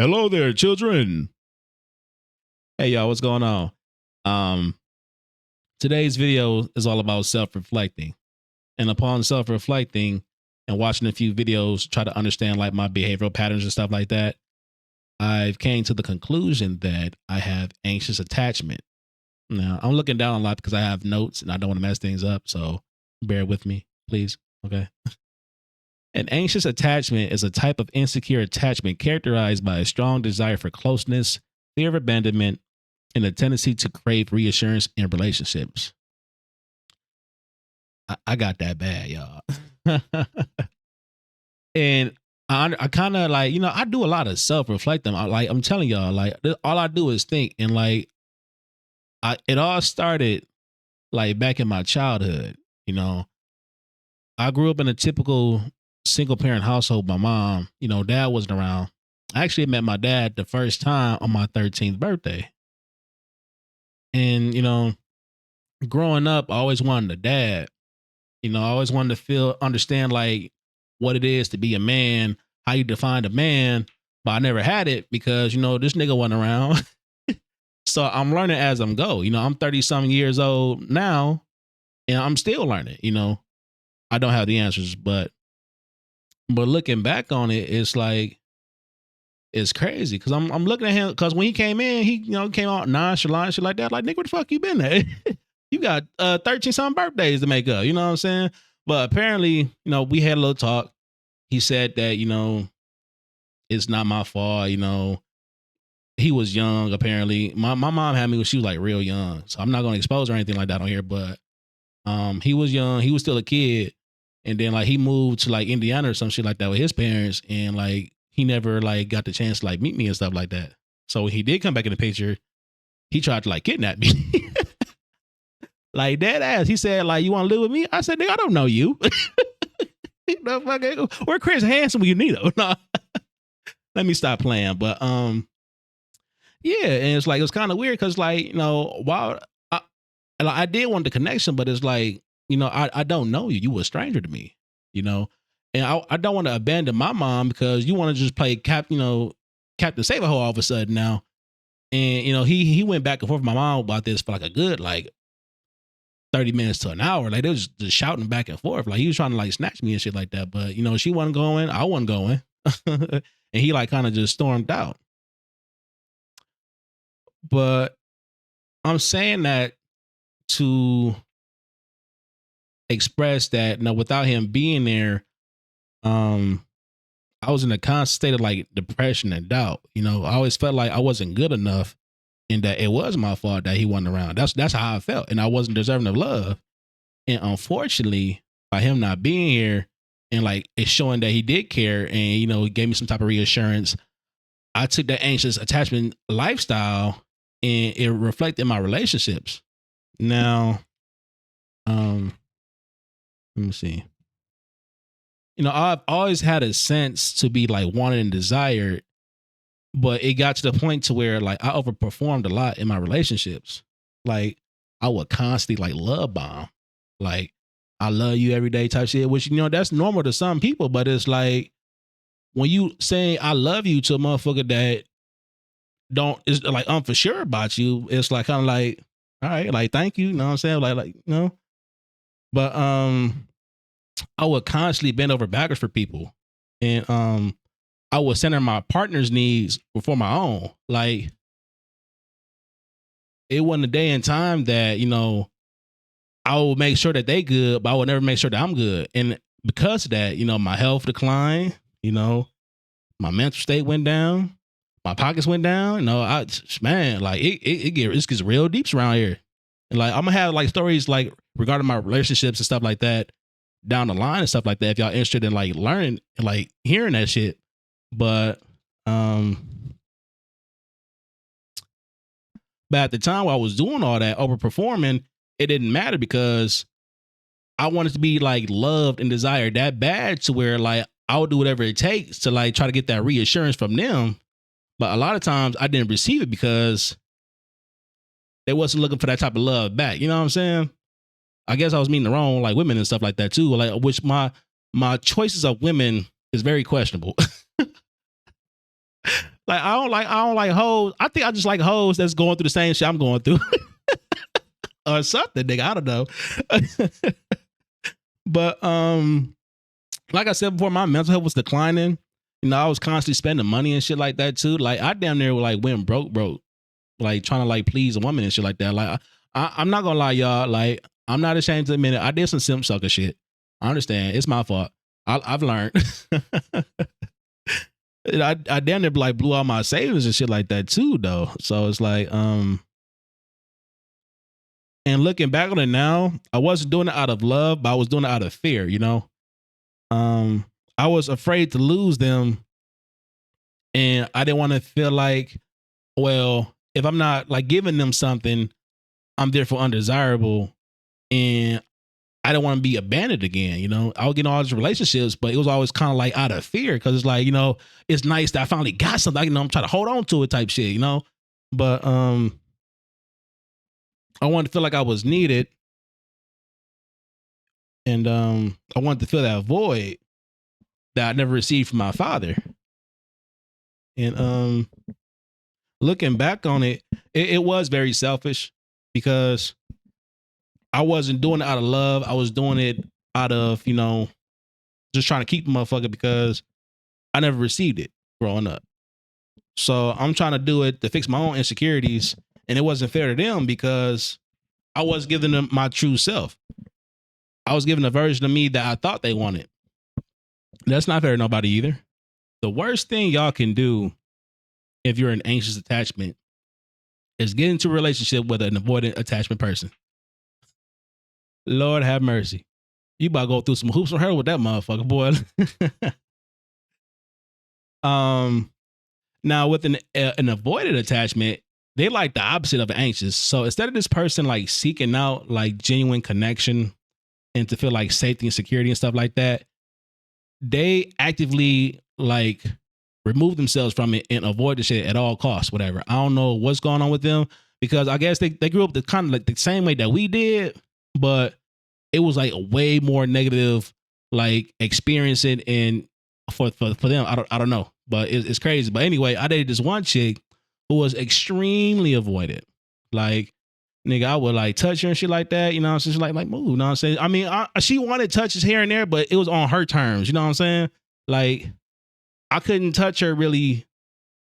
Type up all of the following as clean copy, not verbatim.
Hello there, children. Hey, y'all, what's going on? Um, Today's video is all about self-reflecting. And upon self-reflecting and watching a few videos, try to understand like my behavioral patterns and stuff like that, I've came to the conclusion that I have anxious attachment. Now, I'm looking down a lot because I have notes and I don't want to mess things up. So bear with me, please. Okay. An anxious attachment is a type of insecure attachment characterized by a strong desire for closeness, fear of abandonment, and a tendency to crave reassurance in relationships. I got that bad, y'all. And I kind of like, I do a lot of self-reflecting. I'm telling y'all, like, all I do is think. And like, it all started like back in my childhood. I grew up in a typical single parent household. My mom, dad wasn't around. I actually met my dad the first time on my 13th birthday. And, growing up, I always wanted a dad. I always wanted to understand like what it is to be a man, how you define a man, but I never had it because, this nigga wasn't around. So I'm learning as I'm go. I'm 30 something years old now and I'm still learning, I don't have the answers, but looking back on it, it's like, it's crazy because I'm looking at him because when he came in, he came out nonchalant, shit like that. Like, nigga, where the fuck you been at? You got 13 something birthdays to make up. You know what I'm saying? But apparently, we had a little talk. He said that it's not my fault. He was young. Apparently, my mom had me when she was like real young, so I'm not gonna expose or anything like that on here. But he was young. He was still a kid, and then like he moved to like Indiana or some shit like that with his parents, and like he never like got the chance to like meet me and stuff like that. So when he did come back in the picture, he tried to like kidnap me. Like dead ass. He said, like, you want to live with me? I said, nigga, I don't know you. Where Chris Hansen when you need him? No. Let me stop playing. But yeah, and it's like it was kind of weird because like, while I did want the connection, but it's like, I don't know you. You were a stranger to me, and I don't want to abandon my mom because you want to just play Captain Save-A-Ho all of a sudden now. And he went back and forth with my mom about this for like a good like 30 minutes to an hour. Like they was just shouting back and forth. Like he was trying to like snatch me and shit like that. But she wasn't going, I wasn't going. And he like kind of just stormed out. But I'm saying that to express that without him being there, I was in a constant state of like depression and doubt. I always felt like I wasn't good enough and that it was my fault that he wasn't around. That's how I felt. And I wasn't deserving of love. And unfortunately, by him not being here and like it's showing that he did care and, he gave me some type of reassurance, I took that anxious attachment lifestyle and it reflected my relationships. Now, let me see. I've always had a sense to be like wanted and desired, but it got to the point to where like I overperformed a lot in my relationships. Like I would constantly like love bomb. Like I love you every day type shit, which, that's normal to some people, but it's like when you say I love you to a motherfucker that is like I'm for sure about you, it's like kind of like, all right, like thank you, you know what I'm saying? Like, But I would constantly bend over backwards for people. And I would center my partner's needs before my own. Like it wasn't a day and time that, I will make sure that they good, but I will never make sure that I'm good. And because of that, my health declined, my mental state went down, my pockets went down. Like it gets real deeps around here. And like, I'm gonna have like stories like regarding my relationships and stuff like that down the line and stuff like that. If y'all interested in like learning and like hearing that shit. But at the time while I was doing all that overperforming, it didn't matter because I wanted to be like loved and desired that bad to where like I would do whatever it takes to like try to get that reassurance from them. But a lot of times I didn't receive it because they wasn't looking for that type of love back. You know what I'm saying? I guess I was meeting the wrong like women and stuff like that too. Like which my choices of women is very questionable. Like I don't like hoes. I think I just like hoes that's going through the same shit I'm going through. Or something, nigga. I don't know. But like I said before, my mental health was declining. You know, I was constantly spending money and shit like that too. Like I damn near like went broke, like trying to like please a woman and shit like that. Like I'm not gonna lie, y'all. Like I'm not ashamed to admit it. I did some simp sucker shit. I understand. It's my fault. I've learned. I damn near like blew out my savings and shit like that too, though. So it's like, and looking back on it now, I wasn't doing it out of love, but I was doing it out of fear, you know? I was afraid to lose them, and I didn't want to feel like, well, if I'm not like giving them something, I'm therefore undesirable, and I don't want to be abandoned again. You know, I was getting all these relationships, but it was always kind of like out of fear, because it's like, you know, it's nice that I finally got something. You know, I'm trying to hold on to it, type shit. You know, but I wanted to feel like I was needed, and I wanted to fill that void that I never received from my father. And looking back on it, it was very selfish, because I wasn't doing it out of love. I was doing it out of, you know, just trying to keep the motherfucker, because I never received it growing up. So I'm trying to do it to fix my own insecurities. And it wasn't fair to them, because I was giving them my true self. I was giving a version of me that I thought they wanted. That's not fair to nobody either. The worst thing y'all can do if you're an anxious attachment is get into a relationship with an avoidant attachment person. Lord have mercy. You about to go through some hoops from her with that motherfucker, boy. Now with an avoided attachment, they like the opposite of anxious. So instead of this person like seeking out like genuine connection and to feel like safety and security and stuff like that, they actively like remove themselves from it and avoid the shit at all costs, whatever. I don't know what's going on with them, because I guess they grew up the kind of like the same way that we did, but it was like a way more negative like experiencing, and for them, I don't know, but it's crazy. But anyway, I dated this one chick who was extremely avoided. Like, nigga, I would like touch her and shit like that, you know what I'm saying? She's like move, you know what I'm saying? I mean, she wanted touches here and there, but it was on her terms, you know what I'm saying? Like, I couldn't touch her really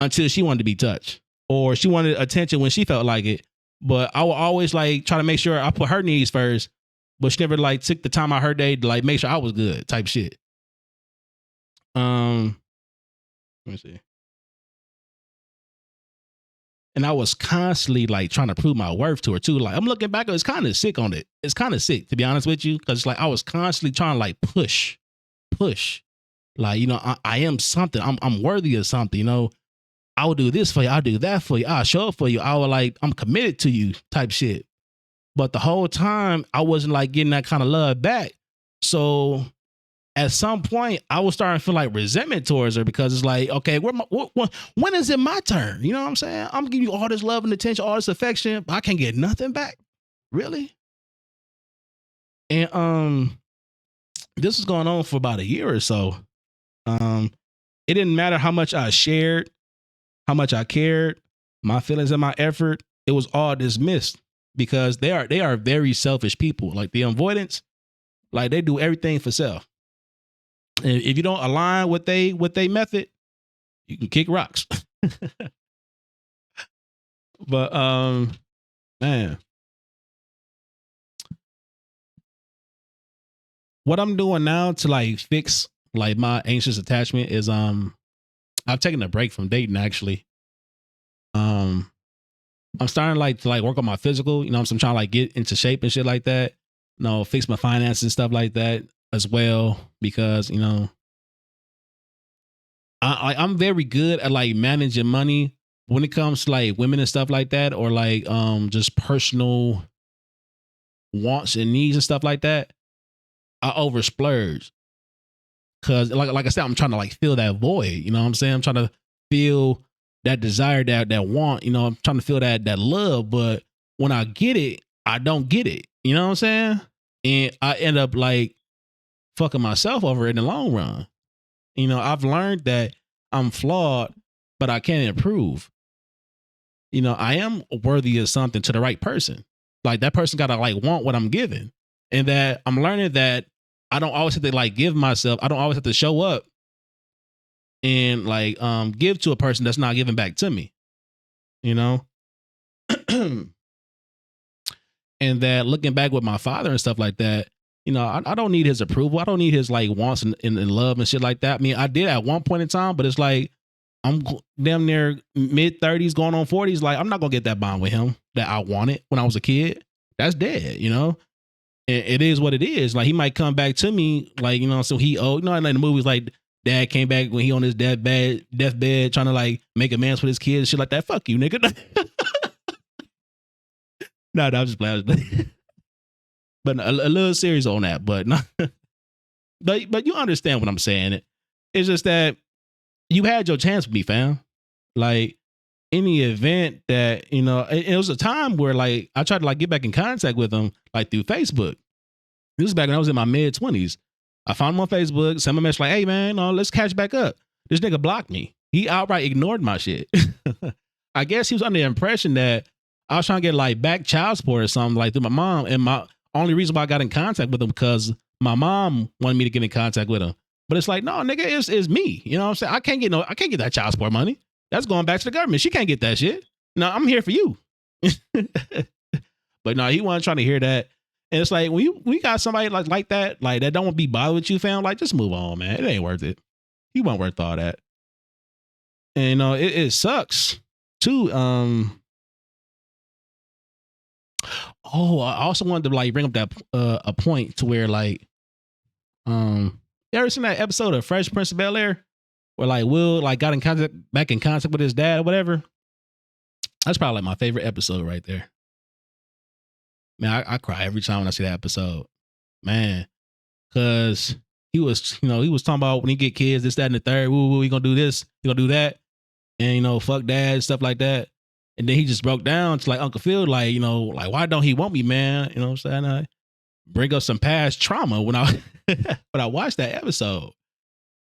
until she wanted to be touched, or she wanted attention when she felt like it. But I would always like try to make sure I put her needs first, but she never like took the time out her day to like make sure I was good, type shit. Let me see. And I was constantly like trying to prove my worth to her too. Like, I'm looking back, it's kind of sick on it. It's kind of sick, to be honest with you, because like I was constantly trying to like push. Like, you know, I am something. I'm worthy of something. You know, I will do this for you. I'll do that for you. I'll show up for you. I will like, I'm committed to you, type shit. But the whole time I wasn't like getting that kind of love back. So at some point I was starting to feel like resentment towards her, because it's like, okay, when is it my turn? You know what I'm saying? I'm giving you all this love and attention, all this affection, but I can't get nothing back. Really? And this was going on for about a year or so. It didn't matter how much I shared, how much I cared, my feelings and my effort, it was all dismissed, because they are very selfish people. Like the avoidance, like they do everything for self. And if you don't align with they method, you can kick rocks. But man, what I'm doing now to like fix like my anxious attachment is I've taken a break from dating, actually. I'm starting like to like work on my physical, you know, so I'm trying to like get into shape and shit like that. You know, fix my finances and stuff like that as well, because, you know, I'm very good at like managing money when it comes to like women and stuff like that, or like just personal wants and needs and stuff like that. I over splurge, because like I said, I'm trying to like fill that void. You know what I'm saying? I'm trying to feel that desire, that want. You know, I'm trying to feel that love. But when I get it, I don't get it. You know what I'm saying? And I end up like fucking myself over in the long run. You know, I've learned that I'm flawed, but I can improve. I am worthy of something to the right person. Like that person gotta like want what I'm giving. And that I'm learning that I don't always have to like give myself, I don't always have to show up and like give to a person that's not giving back to me, you know? And that looking back with my father and stuff like that, I don't need his approval. I don't need his like wants and love and shit like that. I mean, I did at one point in time, but it's like I'm damn near mid-30s going on 40s. Like, I'm not going to get that bond with him that I wanted when I was a kid. That's dead, And it is what it is. Like, he might come back to me, like, so he old. Like the movies, like, dad came back when he on his deathbed trying to, like, make amends for his kids and shit like that. Fuck you, nigga. No, I'm just playing. But a little serious on that. But, no, but you understand what I'm saying. It's just that you had your chance with me, fam. Like, any event that, it was a time where, like, I tried to, like, get back in contact with him, like, through Facebook. This was back when I was in my mid-20s. I found him on Facebook, sent him a message like, hey, man, let's catch back up. This nigga blocked me. He outright ignored my shit. I guess he was under the impression that I was trying to get, like, back child support or something, like, through my mom. And my only reason why I got in contact with him because my mom wanted me to get in contact with him. But it's like, no, nigga, it's me. You know what I'm saying? I can't get that child support money. That's going back to the government. She can't get that shit. No, I'm here for you. But no, he wasn't trying to hear that. And it's like, when you got somebody like that, like that don't want to be bothered with you, fam, like just move on, man. It ain't worth it. He wasn't worth all that. And it sucks too. I also wanted to like bring up that a point to where like you ever seen that episode of Fresh Prince of Bel-Air where like Will like got back in contact with his dad or whatever? That's probably like my favorite episode right there. Man, I cry every time when I see that episode, man, because he was talking about when he get kids, this, that, and the third. Woo, he gonna do this, he gonna do that, and fuck dad, stuff like that. And then he just broke down to like Uncle Phil, like like why don't he want me, man? You know what I'm saying? I bring up some past trauma when I when I watched that episode.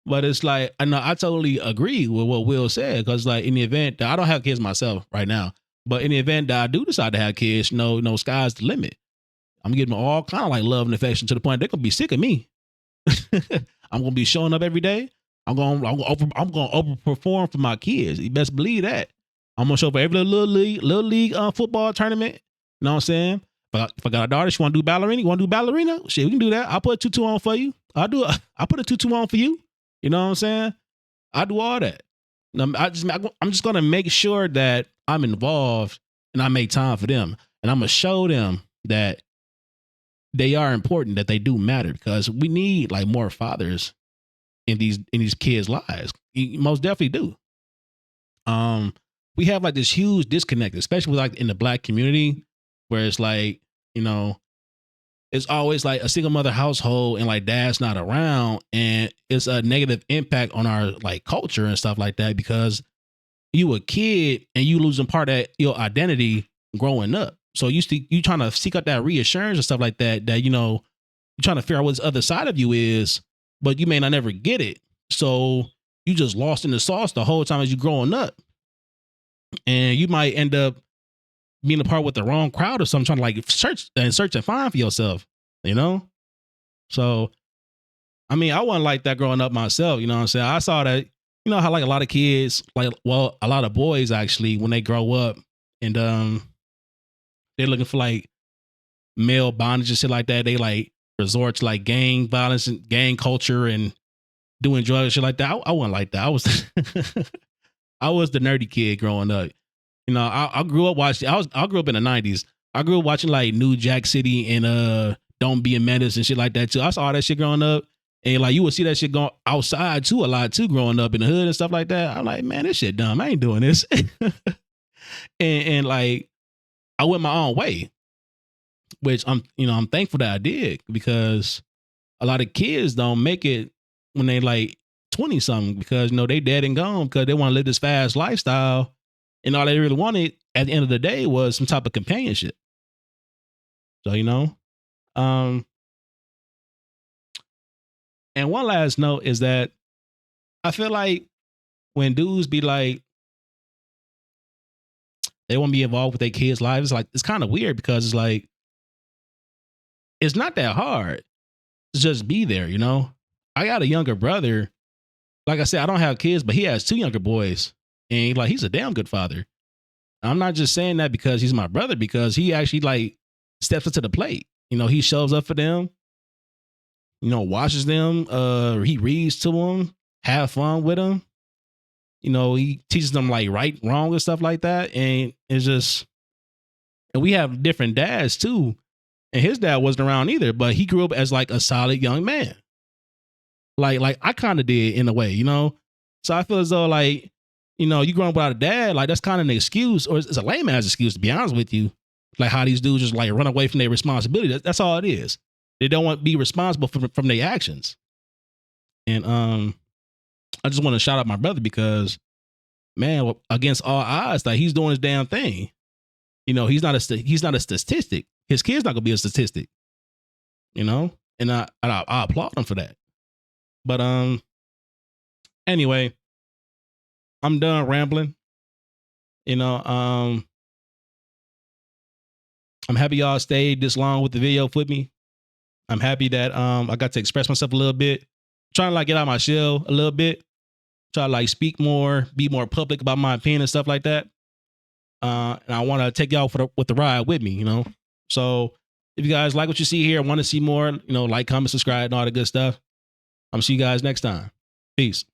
But it's like I totally agree with what Will said because like in the event that I don't have kids myself right now. But in the event that I do decide to have kids, sky's the limit. I'm getting all kind of like love and affection to the point they're gonna be sick of me. I'm gonna be showing up every day. I'm gonna overperform for my kids. You best believe that. I'm gonna show up for every little league football tournament. You know what I'm saying? But if I got a daughter, she want to do ballerina. You want to do ballerina? Shit, we can do that. I'll put a tutu on for you. I'll put a tutu on for you. You know what I'm saying? I do all that. I'm just gonna make sure that I'm involved and I make time for them, and I'm gonna show them that they are important, that they do matter, because we need like more fathers in these kids' lives. You most definitely do. We have like this huge disconnect, especially like in the Black community, where it's like it's always like a single mother household and like dad's not around, and it's a negative impact on our like culture and stuff like that because you a kid and you losing part of your identity growing up. So you trying to seek out that reassurance and stuff like that you're trying to figure out what this other side of you is, but you may not never get it. So you just lost in the sauce the whole time as you growing up. And you might end up being a part with the wrong crowd or something, trying to like search and find for yourself, So, I mean, I wasn't like that growing up myself, you know what I'm saying? I saw that, how like a lot of kids, a lot of boys actually, when they grow up and they're looking for like male bondage and shit like that, they like resort to like gang violence and gang culture and doing drugs and shit like that. I wasn't like that. I was I was the nerdy kid growing up. I grew up watching. I grew up in the 90s. I grew up watching like New Jack City and Don't Be a Menace and shit like that too. I saw all that shit growing up, and like you would see that shit going outside too a lot too, growing up in the hood and stuff like that. I'm like, man, this shit dumb. I ain't doing this. and like I went my own way, which I'm thankful that I did, because a lot of kids don't make it when they like 20 something because they dead and gone because they want to live this fast lifestyle. And all they really wanted at the end of the day was some type of companionship. So, and one last note is that I feel like when dudes be like, They want to be involved with their kids' lives. It's like, it's kind of weird because it's like, it's not that hard to just be there, you know? I got a younger brother. Like I said, I don't have kids, but he has 2 younger boys. And like, he's a damn good father. I'm not just saying that because he's my brother, because he actually like steps up to the plate. You know, he shows up for them, you know, watches them, he reads to them, have fun with them. You know, he teaches them like right, wrong, and stuff like that. And it's just, and we have different dads too. And his dad wasn't around either, but he grew up as like a solid young man. Like I kind of did in a way, you know? So I feel as though like, you know, you growing up without a dad, like that's kind of an excuse, or it's a lame ass excuse, to be honest with you. Like how these dudes just like run away from their responsibility. That's all it is. They don't want to be responsible from their actions. And I just want to shout out my brother because, man, against all odds, like he's doing his damn thing. You know, he's not a statistic. His kid's not gonna be a statistic. You know, and I applaud him for that. But anyway, I'm done rambling. You know, I'm happy y'all stayed this long with the video with me. I'm happy that I got to express myself a little bit. Trying to like get out of my shell a little bit. Try to like speak more, be more public about my opinion and stuff like that. And I want to take y'all with the ride with me, you know. So if you guys like what you see here, want to see more, you know, like, comment, subscribe, and all the good stuff. I'm gonna see you guys next time. Peace.